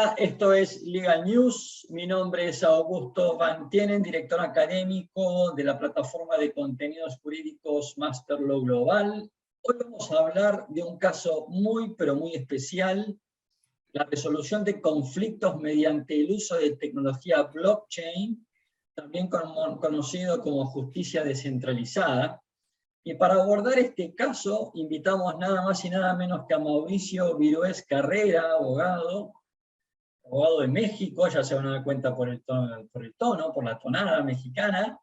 Hola, esto es Legal News. Mi nombre es Augusto Van Tienen, director académico de la plataforma de contenidos jurídicos Master Law Global. Hoy vamos a hablar de un caso muy, pero muy especial, la resolución de conflictos mediante el uso de tecnología blockchain, también conocido como justicia descentralizada. Y para abordar este caso, invitamos nada más y nada menos que a Mauricio Virués Carrera, abogado de México, ya se van a dar cuenta por el tono, por la tonada mexicana,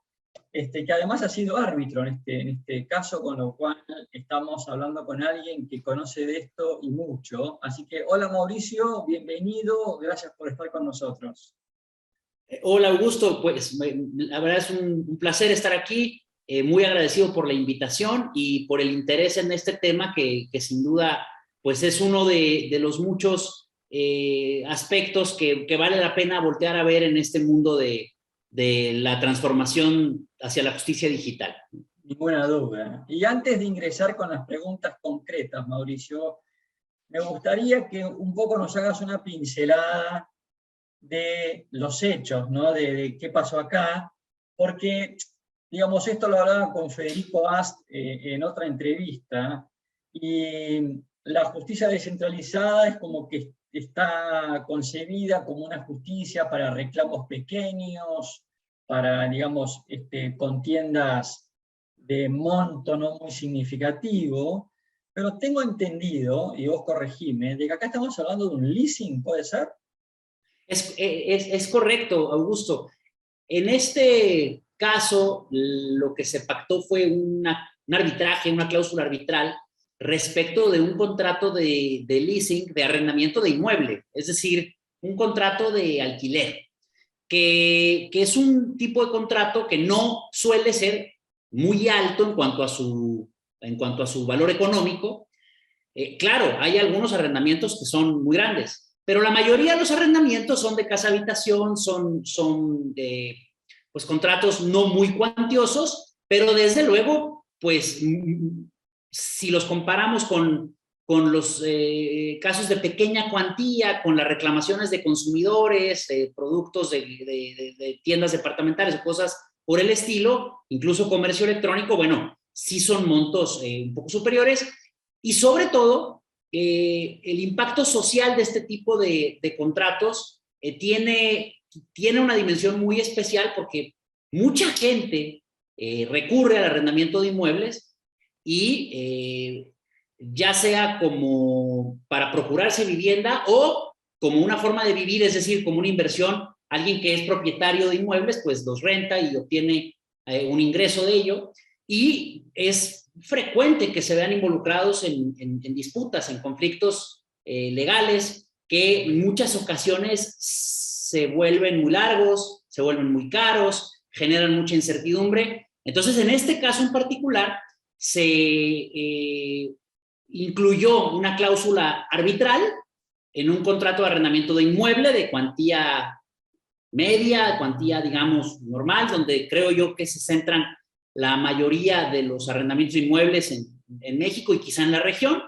que además ha sido árbitro en este caso, con lo cual estamos hablando con alguien que conoce de esto y mucho. Así que, hola Mauricio, bienvenido, gracias por estar con nosotros. Hola Augusto, pues la verdad es un placer estar aquí, muy agradecido por la invitación y por el interés en este tema que sin duda pues es uno de los muchos aspectos que vale la pena voltear a ver en este mundo de la transformación hacia la justicia digital. Ninguna duda. Y antes de ingresar con las preguntas concretas, Mauricio, me gustaría que un poco nos hagas una pincelada de los hechos, ¿no? de qué pasó acá, porque, digamos, esto lo hablaba con Federico Ast en otra entrevista, y la justicia descentralizada es como que está concebida como una justicia para reclamos pequeños, para, digamos, contiendas de monto no muy significativo, pero tengo entendido, y vos corregime, de que acá estamos hablando de un leasing, ¿puede ser? Es correcto, Augusto. En este caso, lo que se pactó fue un arbitraje, una cláusula arbitral respecto de un contrato de leasing, de arrendamiento de inmueble, es decir, un contrato de alquiler, que es un tipo de contrato que no suele ser muy alto en cuanto a su valor económico. Claro, hay algunos arrendamientos que son muy grandes, pero la mayoría de los arrendamientos son de casa habitación, son de pues, contratos no muy cuantiosos, pero desde luego, pues, si los comparamos con los casos de pequeña cuantía, con las reclamaciones de consumidores, productos de tiendas departamentales o cosas por el estilo, incluso comercio electrónico, bueno, sí son montos un poco superiores. Y sobre todo, el impacto social de este tipo de contratos tiene una dimensión muy especial porque mucha gente recurre al arrendamiento de inmuebles y ya sea como para procurarse vivienda o como una forma de vivir, es decir, como una inversión. Alguien que es propietario de inmuebles, pues los renta y obtiene un ingreso de ello. Y es frecuente que se vean involucrados en disputas, en conflictos legales, que en muchas ocasiones se vuelven muy largos, se vuelven muy caros, generan mucha incertidumbre. Entonces, en este caso en particular, se incluyó una cláusula arbitral en un contrato de arrendamiento de inmueble de cuantía media, cuantía, digamos, normal, donde creo yo que se centran la mayoría de los arrendamientos de inmuebles en México y quizá en la región.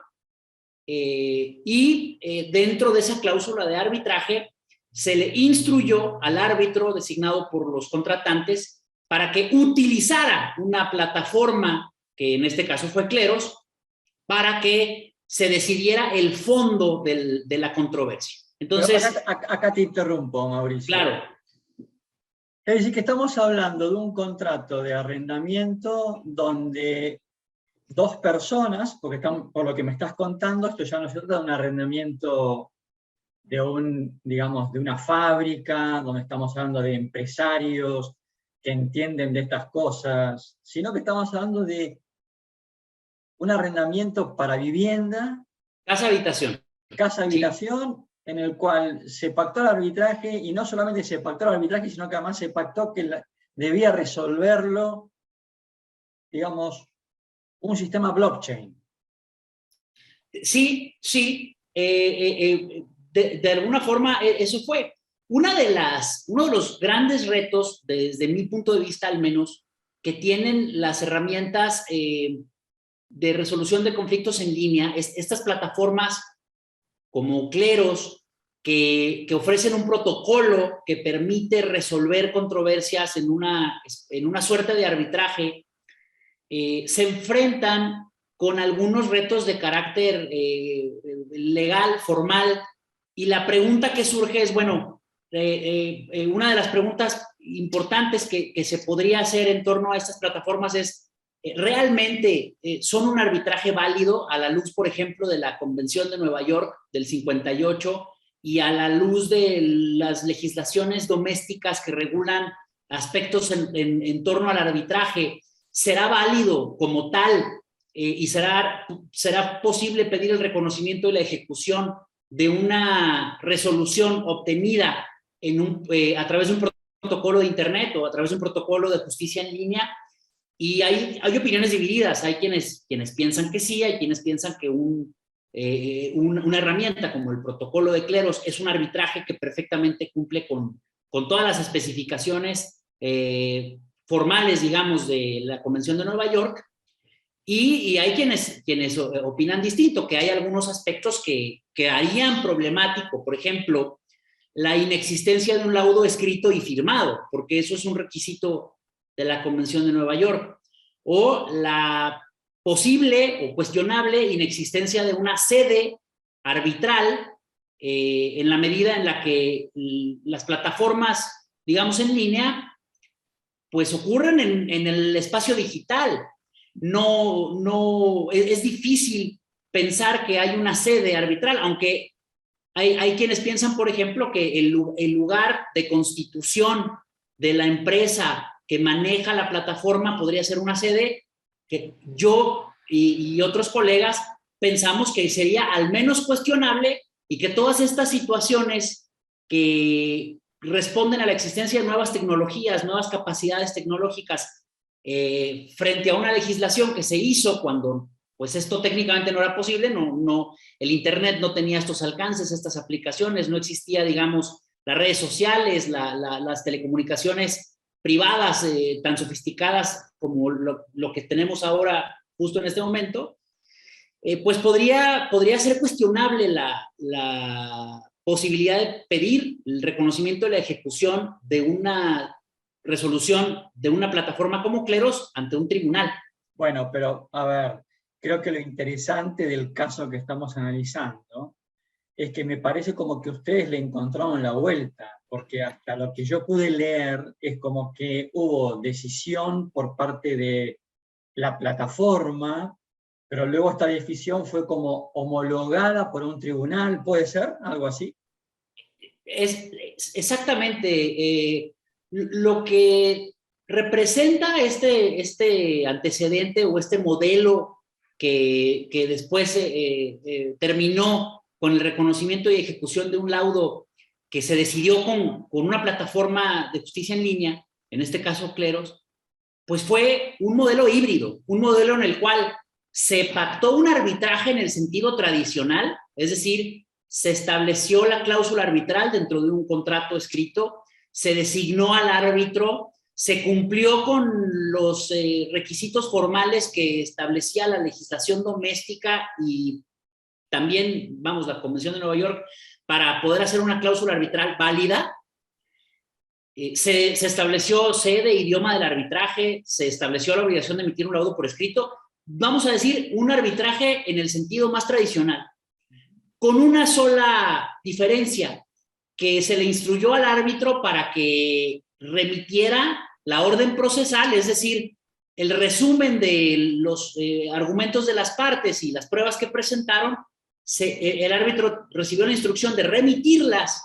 Dentro de esa cláusula de arbitraje se le instruyó al árbitro designado por los contratantes para que utilizara una plataforma, que en este caso fue Cleros, para que se decidiera el fondo de la controversia. Entonces, acá te interrumpo, Mauricio. Claro. Es decir, que estamos hablando de un contrato de arrendamiento donde dos personas, porque por lo que me estás contando, esto ya no se trata de un arrendamiento digamos, de una fábrica, donde estamos hablando de empresarios que entienden de estas cosas, sino que estamos hablando de un arrendamiento para vivienda. Casa-habitación. Casa-habitación, sí. En el cual se pactó el arbitraje, y no solamente se pactó el arbitraje, sino que además se pactó que debía resolverlo, digamos, un sistema blockchain. Sí, sí. De alguna forma, eso fue. Uno de los grandes retos, desde mi punto de vista al menos, que tienen las herramientas de resolución de conflictos en línea, estas plataformas como Cleros que ofrecen un protocolo que permite resolver controversias en una suerte de arbitraje, se enfrentan con algunos retos de carácter legal, formal, y la pregunta que surge es, bueno, una de las preguntas importantes que se podría hacer en torno a estas plataformas es, ¿realmente son un arbitraje válido a la luz, por ejemplo, de la Convención de Nueva York del 58 y a la luz de las legislaciones domésticas que regulan aspectos en torno al arbitraje? ¿Será válido como tal y será posible pedir el reconocimiento y la ejecución de una resolución obtenida a través de un protocolo de internet o a través de un protocolo de justicia en línea? Y hay opiniones divididas. Hay quienes piensan que sí, hay quienes piensan que una herramienta como el protocolo de cleros es un arbitraje que perfectamente cumple con todas las especificaciones formales, digamos, de la Convención de Nueva York. Y hay quienes opinan distinto, que hay algunos aspectos que harían problemático, por ejemplo, la inexistencia de un laudo escrito y firmado, porque eso es un requisito de la Convención de Nueva York, o la posible o cuestionable inexistencia de una sede arbitral en la medida en la que las plataformas, digamos, en línea, pues ocurren en el espacio digital. No, es difícil pensar que hay una sede arbitral, aunque hay quienes piensan, por ejemplo, que el lugar de constitución de la empresa que maneja la plataforma podría ser una sede, que yo y otros colegas pensamos que sería al menos cuestionable, y que todas estas situaciones que responden a la existencia de nuevas tecnologías, nuevas capacidades tecnológicas, frente a una legislación que se hizo cuando pues esto técnicamente no era posible, el internet no tenía estos alcances, estas aplicaciones, no existía, digamos, las redes sociales, las telecomunicaciones privadas tan sofisticadas como lo que tenemos ahora justo en este momento, pues podría ser cuestionable la posibilidad de pedir el reconocimiento de la ejecución de una resolución de una plataforma como Cleros ante un tribunal. Bueno, pero a ver, creo que lo interesante del caso que estamos analizando es que me parece como que ustedes le encontraron la vuelta, porque hasta lo que yo pude leer es como que hubo decisión por parte de la plataforma, pero luego esta decisión fue como homologada por un tribunal, ¿puede ser? ¿Algo así? Es exactamente lo que representa este antecedente o este modelo que después terminó con el reconocimiento y ejecución de un laudo que se decidió con una plataforma de justicia en línea, en este caso Cleros, pues fue un modelo híbrido, un modelo en el cual se pactó un arbitraje en el sentido tradicional, es decir, se estableció la cláusula arbitral dentro de un contrato escrito, se designó al árbitro, se cumplió con los requisitos formales que establecía la legislación doméstica y también, vamos, la Convención de Nueva York, para poder hacer una cláusula arbitral válida. Se estableció sede, idioma del arbitraje, se estableció la obligación de emitir un laudo por escrito. Vamos a decir, un arbitraje en el sentido más tradicional, con una sola diferencia, que se le instruyó al árbitro para que remitiera la orden procesal, es decir, el resumen de los argumentos de las partes y las pruebas que presentaron. El árbitro recibió la instrucción de remitirlas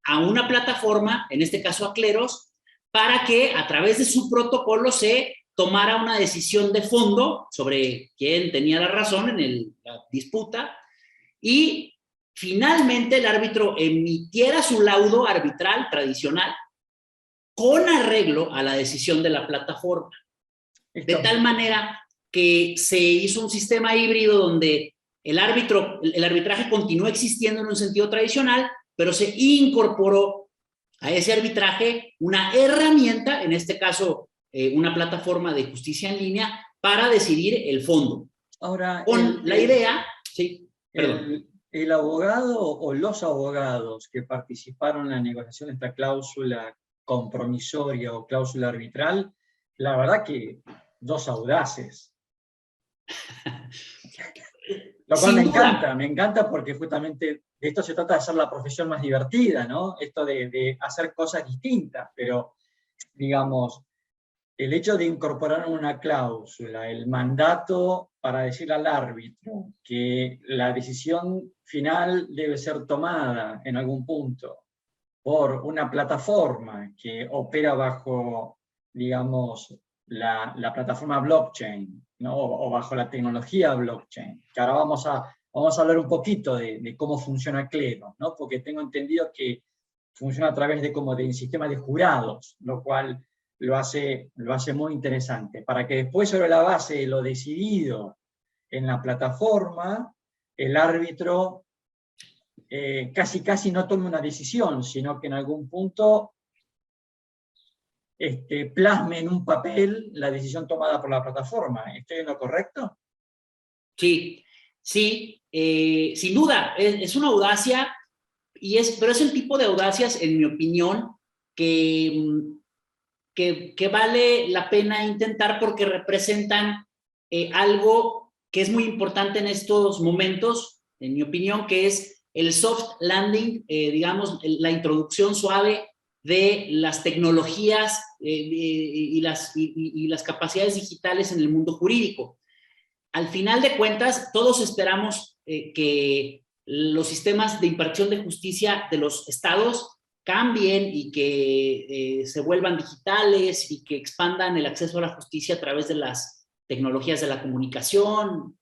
a una plataforma, en este caso a Cleros, para que a través de su protocolo se tomara una decisión de fondo sobre quién tenía la razón en la disputa, y finalmente el árbitro emitiera su laudo arbitral tradicional con arreglo a la decisión de la plataforma. De tal manera que se hizo un sistema híbrido donde el arbitraje continuó existiendo en un sentido tradicional, pero se incorporó a ese arbitraje una herramienta, en este caso una plataforma de justicia en línea, para decidir el fondo. Ahora, con la idea, sí, perdón. el abogado o los abogados que participaron en la negociación de esta cláusula compromisoria o cláusula arbitral, la verdad que dos audaces. Lo cual Sin duda. me encanta porque justamente de esto se trata de hacer la profesión más divertida, ¿no? Esto de hacer cosas distintas, pero digamos, el hecho de incorporar una cláusula, el mandato para decirle al árbitro que la decisión final debe ser tomada en algún punto por una plataforma que opera bajo, digamos, la plataforma blockchain, ¿no? O bajo la tecnología blockchain, que ahora vamos a hablar un poquito de cómo funciona Clero, ¿no? Porque tengo entendido que funciona a través de como de un sistema de jurados, lo cual lo hace muy interesante, para que después sobre la base de lo decidido en la plataforma, el árbitro casi no tome una decisión, sino que en algún punto plasme en un papel la decisión tomada por la plataforma. ¿Estoy en lo correcto? Sí, sí, sin duda, es una audacia, pero es el tipo de audacias, en mi opinión, que vale la pena intentar porque representan algo que es muy importante en estos momentos, en mi opinión, que es el soft landing, digamos, la introducción suave de las tecnologías y las capacidades digitales en el mundo jurídico. Al final de cuentas, todos esperamos que los sistemas de impartición de justicia de los estados cambien y que se vuelvan digitales y que expandan el acceso a la justicia a través de las tecnologías de la comunicación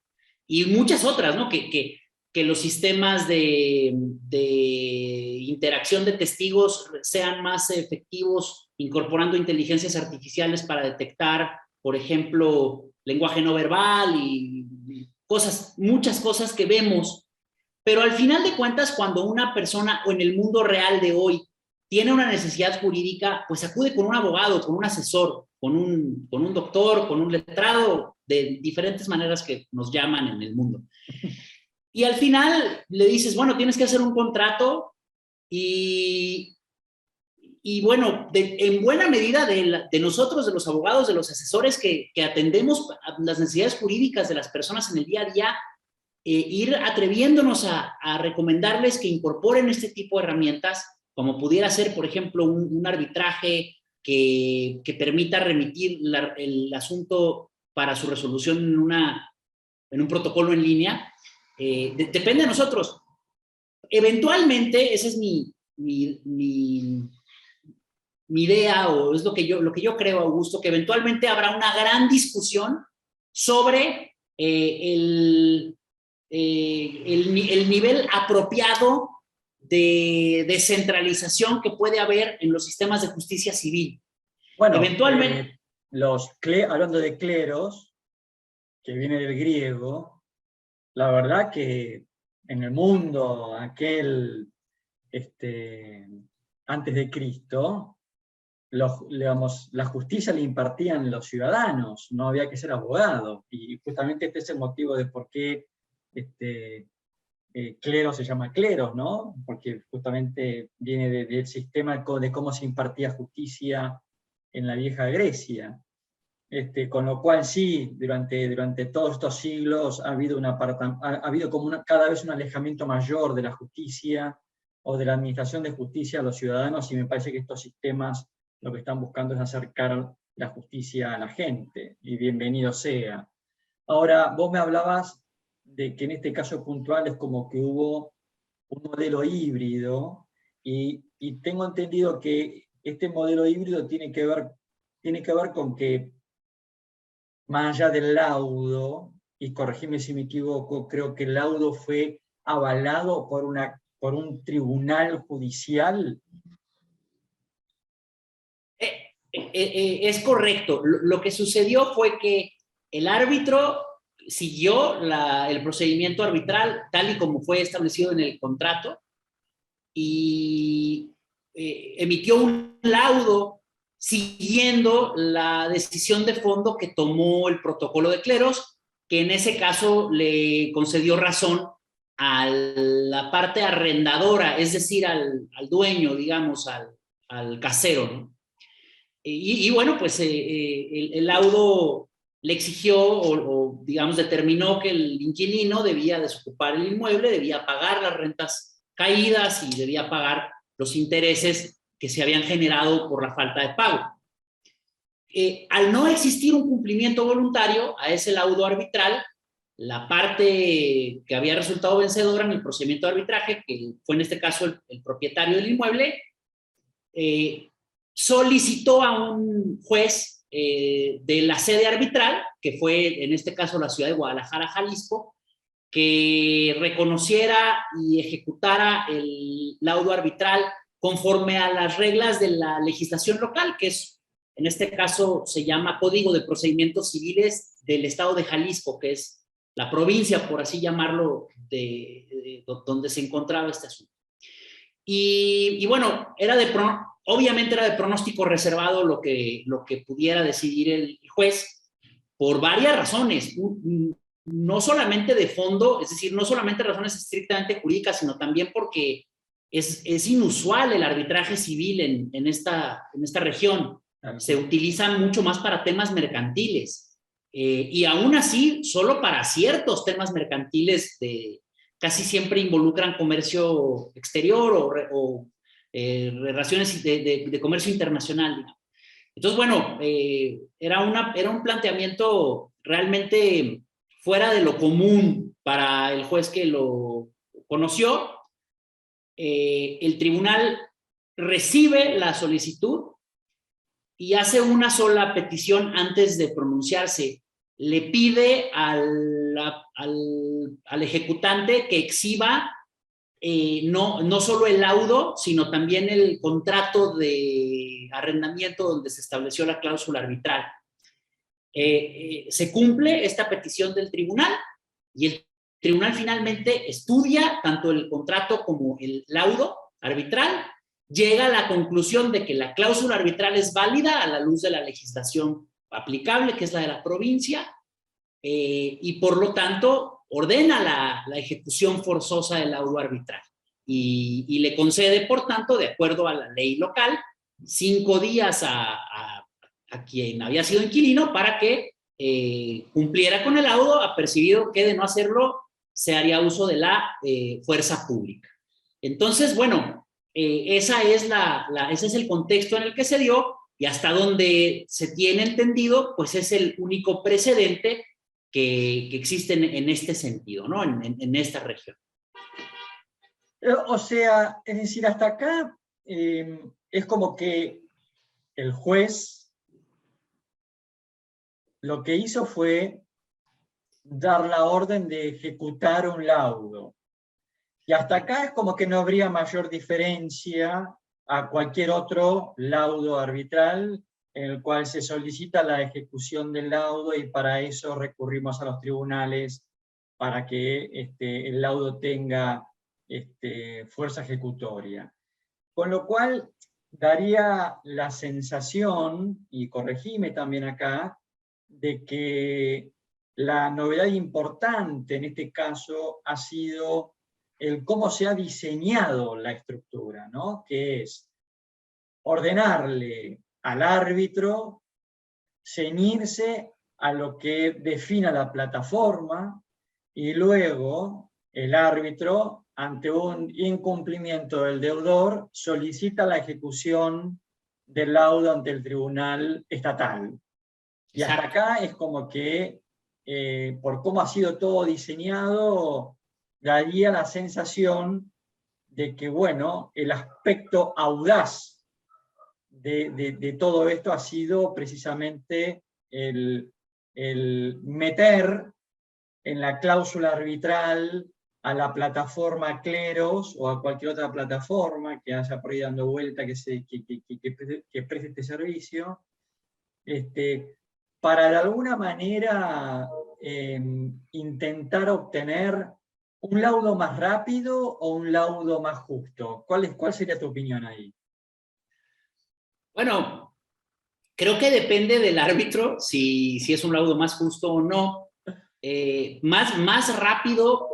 y muchas otras, ¿no? Que los sistemas de interacción de testigos sean más efectivos, incorporando inteligencias artificiales para detectar, por ejemplo, lenguaje no verbal y cosas, muchas cosas que vemos. Pero al final de cuentas, cuando una persona o en el mundo real de hoy tiene una necesidad jurídica, pues acude con un abogado, con un asesor, con un doctor, con un letrado, de diferentes maneras que nos llaman en el mundo. Y al final le dices, bueno, tienes que hacer un contrato y bueno, en buena medida de nosotros, de los abogados, de los asesores que atendemos las necesidades jurídicas de las personas en el día a día, ir atreviéndonos a recomendarles que incorporen este tipo de herramientas, como pudiera ser, por ejemplo, un arbitraje que permita remitir el asunto para su resolución en un protocolo en línea. Depende de nosotros. Eventualmente, esa es mi idea, o es lo que yo creo, Augusto, que eventualmente habrá una gran discusión sobre el nivel apropiado de descentralización que puede haber en los sistemas de justicia civil. Bueno, eventualmente, hablando de cleros, que viene del griego, la verdad que en el mundo aquel antes de Cristo, digamos, la justicia la impartían los ciudadanos, no había que ser abogado, y justamente este es el motivo de por qué clero se llama cleros, ¿no? Porque justamente viene del sistema de cómo se impartía justicia en la vieja Grecia. Con lo cual sí, durante todos estos siglos ha habido como cada vez un alejamiento mayor de la justicia o de la administración de justicia a los ciudadanos, y me parece que estos sistemas lo que están buscando es acercar la justicia a la gente, y bienvenido sea. Ahora, vos me hablabas de que en este caso puntual es como que hubo un modelo híbrido, y tengo entendido que este modelo híbrido tiene que ver con que, más allá del laudo, y corregime si me equivoco, creo que el laudo fue avalado por un tribunal judicial. Es correcto. Lo que sucedió fue que el árbitro siguió el procedimiento arbitral tal y como fue establecido en el contrato y emitió un laudo siguiendo la decisión de fondo que tomó el protocolo de cleros, que en ese caso le concedió razón a la parte arrendadora, es decir, al dueño, digamos, al casero, ¿no? Y bueno, pues el laudo le exigió o, digamos, determinó que el inquilino debía desocupar el inmueble, debía pagar las rentas caídas y debía pagar los intereses que se habían generado por la falta de pago. Al no existir un cumplimiento voluntario a ese laudo arbitral, la parte que había resultado vencedora en el procedimiento de arbitraje, que fue en este caso el propietario del inmueble, solicitó a un juez de la sede arbitral, que fue en este caso la ciudad de Guadalajara, Jalisco, que reconociera y ejecutara el laudo arbitral conforme a las reglas de la legislación local, que es, en este caso se llama Código de Procedimientos Civiles del Estado de Jalisco, que es la provincia, por así llamarlo, de donde se encontraba este asunto. Y bueno, obviamente era de pronóstico reservado lo que pudiera decidir el juez por varias razones, no solamente de fondo, es decir, no solamente razones estrictamente jurídicas, sino también porque es inusual el arbitraje civil en esta región. Se utiliza mucho más para temas mercantiles. Y aún así, solo para ciertos temas mercantiles casi siempre involucran comercio exterior o relaciones de comercio internacional, digamos. Entonces, bueno, era un planteamiento realmente fuera de lo común para el juez que lo conoció. El tribunal recibe la solicitud y hace una sola petición antes de pronunciarse. Le pide al ejecutante que exhiba no solo el laudo, sino también el contrato de arrendamiento donde se estableció la cláusula arbitral. Se cumple esta petición del tribunal y el tribunal finalmente estudia tanto el contrato como el laudo arbitral, llega a la conclusión de que la cláusula arbitral es válida a la luz de la legislación aplicable, que es la de la provincia, y por lo tanto ordena la ejecución forzosa del laudo arbitral y le concede, por tanto, de acuerdo a la ley local, 5 días a quien había sido inquilino para que cumpliera con el laudo, apercibido que de no hacerlo se haría uso de la fuerza pública. Entonces, bueno, ese es el contexto en el que se dio y hasta donde se tiene entendido, pues es el único precedente que existe en este sentido, ¿no? En esta región. O sea, es decir, hasta acá es como que el juez lo que hizo fue dar la orden de ejecutar un laudo. Y hasta acá es como que no habría mayor diferencia a cualquier otro laudo arbitral en el cual se solicita la ejecución del laudo y para eso recurrimos a los tribunales para que el laudo tenga fuerza ejecutoria. Con lo cual daría la sensación, y corregime también acá, de que la novedad importante en este caso ha sido el cómo se ha diseñado la estructura, ¿no? Que es ordenarle al árbitro ceñirse a lo que defina la plataforma y luego el árbitro, ante un incumplimiento del deudor, solicita la ejecución del laudo ante el tribunal estatal. Y hasta acá es como que, por cómo ha sido todo diseñado, daría la sensación de que, bueno, el aspecto audaz de todo esto ha sido precisamente el meter en la cláusula arbitral a la plataforma Cleros o a cualquier otra plataforma que haya por ahí dando vuelta que preste este servicio, para de alguna manera intentar obtener un laudo más rápido o un laudo más justo. ¿Cuál sería tu opinión ahí? Bueno, creo que depende del árbitro si es un laudo más justo o no. Más rápido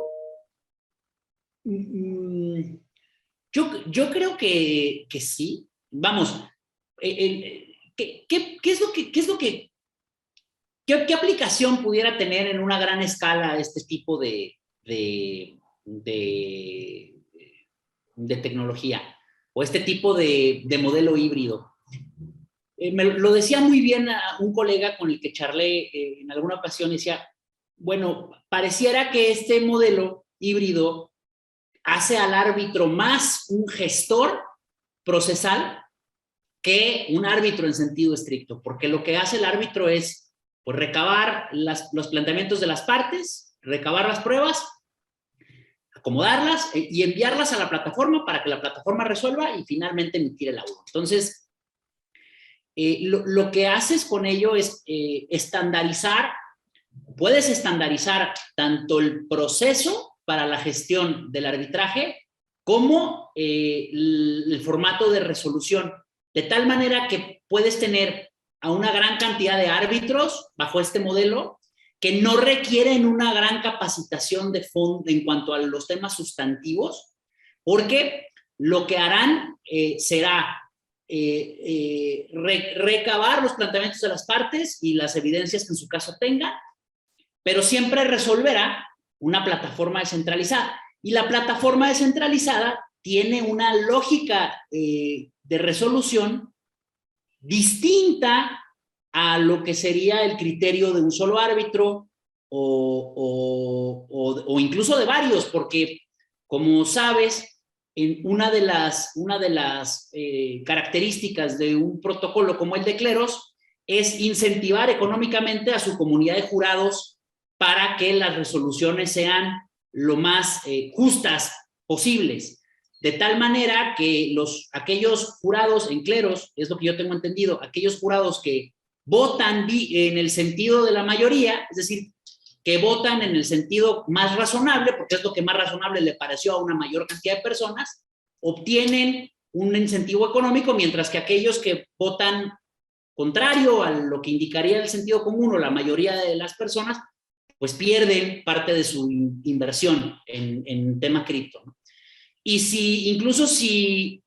Yo creo que sí. Vamos, ¿qué aplicación pudiera tener en una gran escala este tipo de, de tecnología o este tipo de modelo híbrido? Me lo decía muy bien a un colega con el que charlé en alguna ocasión, y decía, bueno, pareciera que este modelo híbrido hace al árbitro más un gestor procesal que un árbitro en sentido estricto, porque lo que hace el árbitro es pues, recabar los planteamientos de las partes, recabar las pruebas, acomodarlas y enviarlas a la plataforma para que la plataforma resuelva y finalmente emitir el laudo. Entonces, lo que haces con ello es estandarizar, puedes estandarizar tanto el proceso para la gestión del arbitraje como el formato de resolución, de tal manera que puedes tener a una gran cantidad de árbitros bajo este modelo que no requieren una gran capacitación de fondo en cuanto a los temas sustantivos, porque lo que harán será recabar los planteamientos de las partes y las evidencias que en su caso tengan, pero siempre resolverá una plataforma descentralizada. Y la plataforma descentralizada tiene una lógica de resolución distinta a lo que sería el criterio de un solo árbitro o incluso de varios, porque como sabes, una de las características de un protocolo como el de Cleros es incentivar económicamente a su comunidad de jurados para que las resoluciones sean lo más justas posibles. De tal manera que aquellos jurados en Cleros, es lo que yo tengo entendido, aquellos jurados que votan en el sentido de la mayoría, es decir, que votan en el sentido más razonable, porque es lo que más razonable le pareció a una mayor cantidad de personas, obtienen un incentivo económico, mientras que aquellos que votan contrario a lo que indicaría el sentido común o la mayoría de las personas, pues pierden parte de su inversión en tema cripto, ¿no? Y incluso si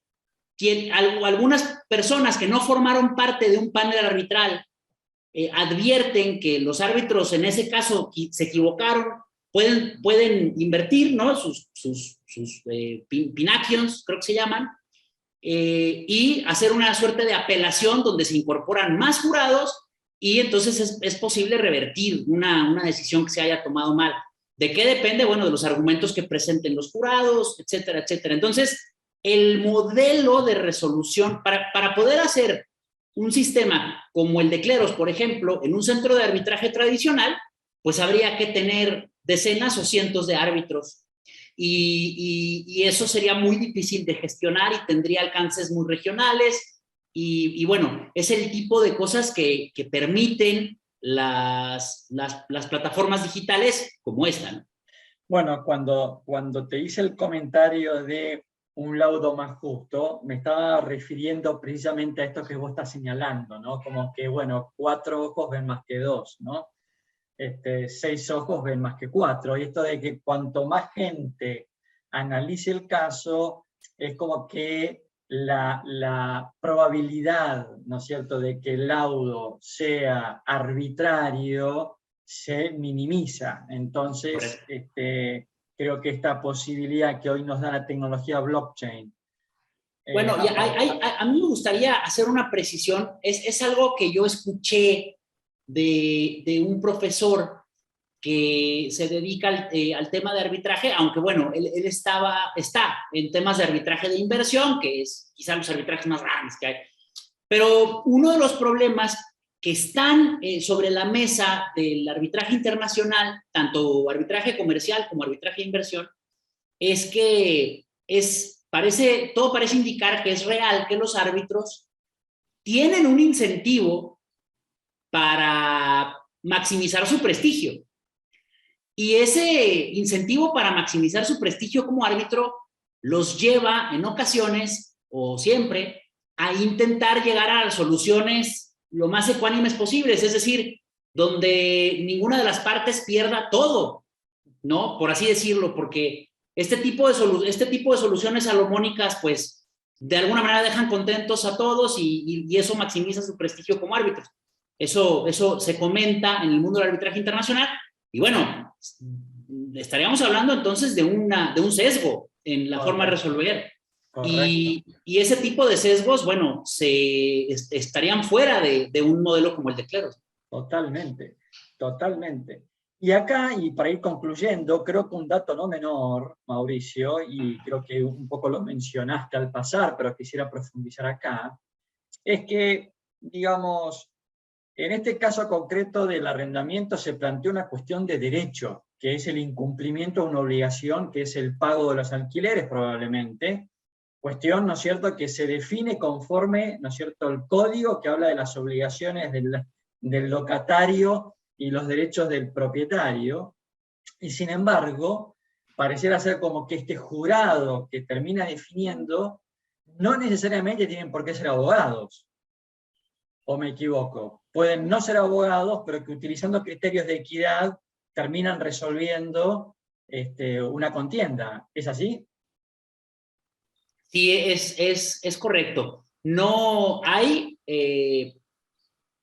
algunas personas que no formaron parte de un panel arbitral advierten que los árbitros en ese caso se equivocaron, pueden invertir, ¿no? sus pinakions, creo que se llaman, y hacer una suerte de apelación donde se incorporan más jurados y entonces es posible revertir una decisión que se haya tomado mal. ¿De qué depende? Bueno, de los argumentos que presenten los jurados, etcétera, etcétera. Entonces, el modelo de resolución, para poder hacer un sistema como el de Cleros, por ejemplo, en un centro de arbitraje tradicional, pues habría que tener decenas o cientos de árbitros. Y eso sería muy difícil de gestionar y tendría alcances muy regionales. Y bueno, es el tipo de cosas que permiten las plataformas digitales como esta, ¿no? Bueno, cuando te hice el comentario de un laudo más justo, me estaba refiriendo precisamente a esto que vos estás señalando, ¿no? Como que, bueno, 4 ojos ven más que 2, ¿no? 6 ojos ven más que 4, y esto de que cuanto más gente analice el caso, es como que la probabilidad, ¿no es cierto?, de que el laudo sea arbitrario se minimiza. Entonces, creo que esta posibilidad que hoy nos da la tecnología blockchain. Bueno, a mí me gustaría hacer una precisión. Es algo que yo escuché de un profesor que se dedica al tema de arbitraje, aunque bueno, él está en temas de arbitraje de inversión, que es quizá los arbitrajes más grandes que hay. Pero uno de los problemas que están sobre la mesa del arbitraje internacional, tanto arbitraje comercial como arbitraje de inversión, es que todo parece indicar que es real que los árbitros tienen un incentivo para maximizar su prestigio. Y ese incentivo para maximizar su prestigio como árbitro los lleva en ocasiones, o siempre, a intentar llegar a soluciones lo más ecuánimes posibles, es decir, donde ninguna de las partes pierda todo, ¿no? Por así decirlo, porque este tipo de soluciones salomónicas, pues, de alguna manera dejan contentos a todos y eso maximiza su prestigio como árbitros. Eso se comenta en el mundo del arbitraje internacional y bueno, estaríamos hablando entonces de un sesgo en la forma de resolver. Y ese tipo de sesgos, bueno, estarían fuera de un modelo como el de Cleros. Totalmente, totalmente. Y acá, y para ir concluyendo, creo que un dato no menor, Mauricio, y creo que un poco lo mencionaste al pasar, pero quisiera profundizar acá, es que, digamos, en este caso concreto del arrendamiento se plantea una cuestión de derecho, que es el incumplimiento de una obligación, que es el pago de los alquileres probablemente, cuestión, ¿no es cierto?, que se define conforme, ¿no es cierto?, el código que habla de las obligaciones del locatario y los derechos del propietario, y sin embargo, pareciera ser como que este jurado que termina definiendo, no necesariamente tienen por qué ser abogados, ¿o me equivoco? Pueden no ser abogados, pero que utilizando criterios de equidad terminan resolviendo una contienda. ¿Es así? Sí, es correcto. No hay...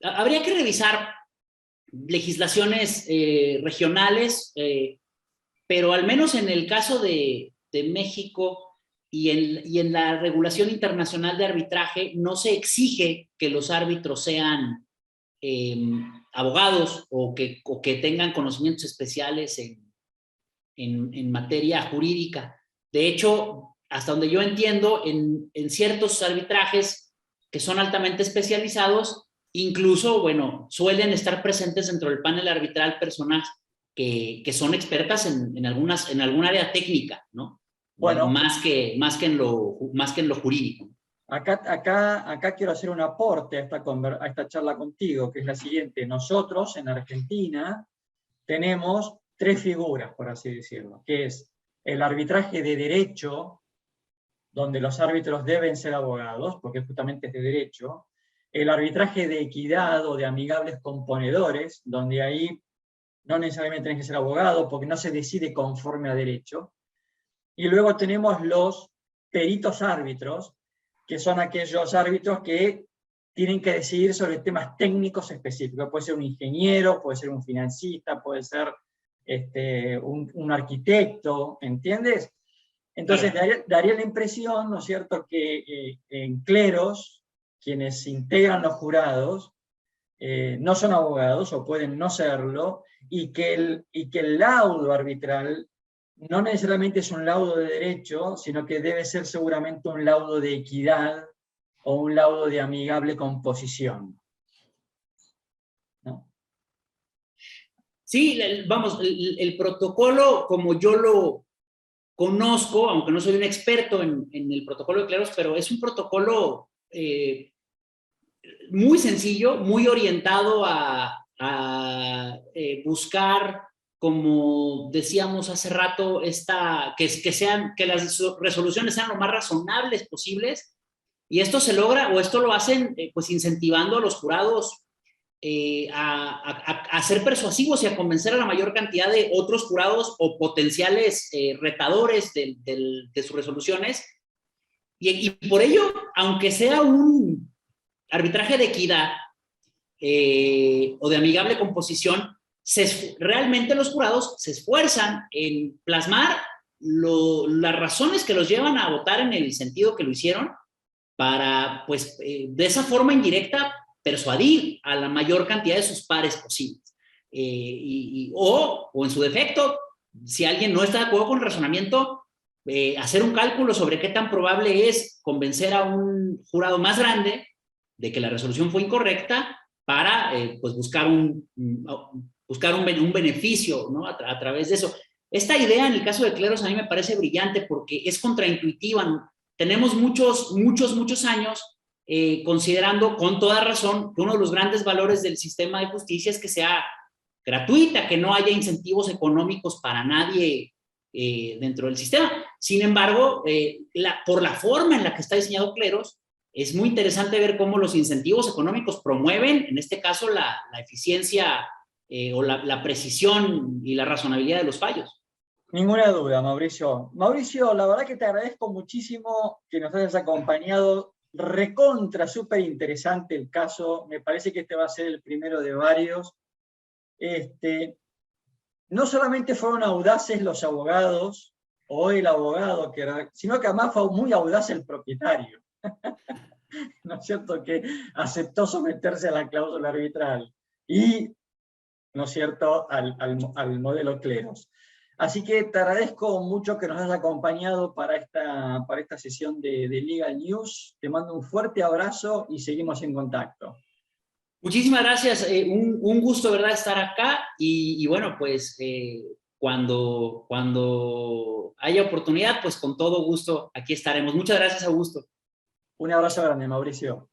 habría que revisar legislaciones regionales, pero al menos en el caso de México y en la regulación internacional de arbitraje no se exige que los árbitros sean abogados o que tengan conocimientos especiales en materia jurídica. De hecho, hasta donde yo entiendo, en ciertos arbitrajes que son altamente especializados, incluso, bueno, suelen estar presentes dentro del panel arbitral personas que son expertas en algún área técnica, ¿no? Bueno, más que en lo jurídico. Acá quiero hacer un aporte a esta charla contigo, que es la siguiente. Nosotros, en Argentina, tenemos tres figuras, por así decirlo, que es el arbitraje de derecho, donde los árbitros deben ser abogados, porque justamente es de derecho, el arbitraje de equidad o de amigables componedores, donde ahí no necesariamente tenés que ser abogado, porque no se decide conforme a derecho, y luego tenemos los peritos árbitros, que son aquellos árbitros que tienen que decidir sobre temas técnicos específicos. Puede ser un ingeniero, puede ser un financista, puede ser un arquitecto, ¿entiendes? Entonces daría la impresión, ¿no es cierto?, que en Cleros, quienes integran los jurados, no son abogados o pueden no serlo, y que el laudo arbitral no necesariamente es un laudo de derecho, sino que debe ser seguramente un laudo de equidad o un laudo de amigable composición, ¿no? Sí, vamos, el protocolo, como yo lo conozco, aunque no soy un experto en el protocolo de Cleros, pero es un protocolo muy sencillo, muy orientado a buscar, como decíamos hace rato, que las resoluciones sean lo más razonables posibles, y esto se logra, o esto lo hacen pues incentivando a los jurados a ser persuasivos y a convencer a la mayor cantidad de otros jurados o potenciales retadores de sus resoluciones, y por ello, aunque sea un arbitraje de equidad o de amigable composición, realmente los jurados se esfuerzan en plasmar las razones que los llevan a votar en el sentido que lo hicieron para, pues, de esa forma indirecta, persuadir a la mayor cantidad de sus pares posibles. O en su defecto, si alguien no está de acuerdo con el razonamiento, hacer un cálculo sobre qué tan probable es convencer a un jurado más grande de que la resolución fue incorrecta para pues buscar un beneficio, ¿no? a través de eso. Esta idea en el caso de Cleros a mí me parece brillante porque es contraintuitiva, ¿no? Tenemos muchos años considerando con toda razón que uno de los grandes valores del sistema de justicia es que sea gratuita, que no haya incentivos económicos para nadie dentro del sistema. Sin embargo, por la forma en la que está diseñado Cleros, es muy interesante ver cómo los incentivos económicos promueven, en este caso, la eficiencia o la precisión y la razonabilidad de los fallos. Ninguna duda, Mauricio. Mauricio, la verdad que te agradezco muchísimo que nos hayas acompañado. Recontra, súper interesante el caso. Me parece que este va a ser el primero de varios. No solamente fueron audaces los abogados, o el abogado, sino que además fue muy audaz el propietario. ¿No es cierto? Que aceptó someterse a la cláusula arbitral. Y, ¿no es cierto?, al modelo Cleros. Así que te agradezco mucho que nos hayas acompañado para esta sesión de Legal News. Te mando un fuerte abrazo y seguimos en contacto. Muchísimas gracias, un gusto, ¿verdad?, estar acá y bueno, pues cuando haya oportunidad, pues con todo gusto aquí estaremos. Muchas gracias, Augusto. Un abrazo grande, Mauricio.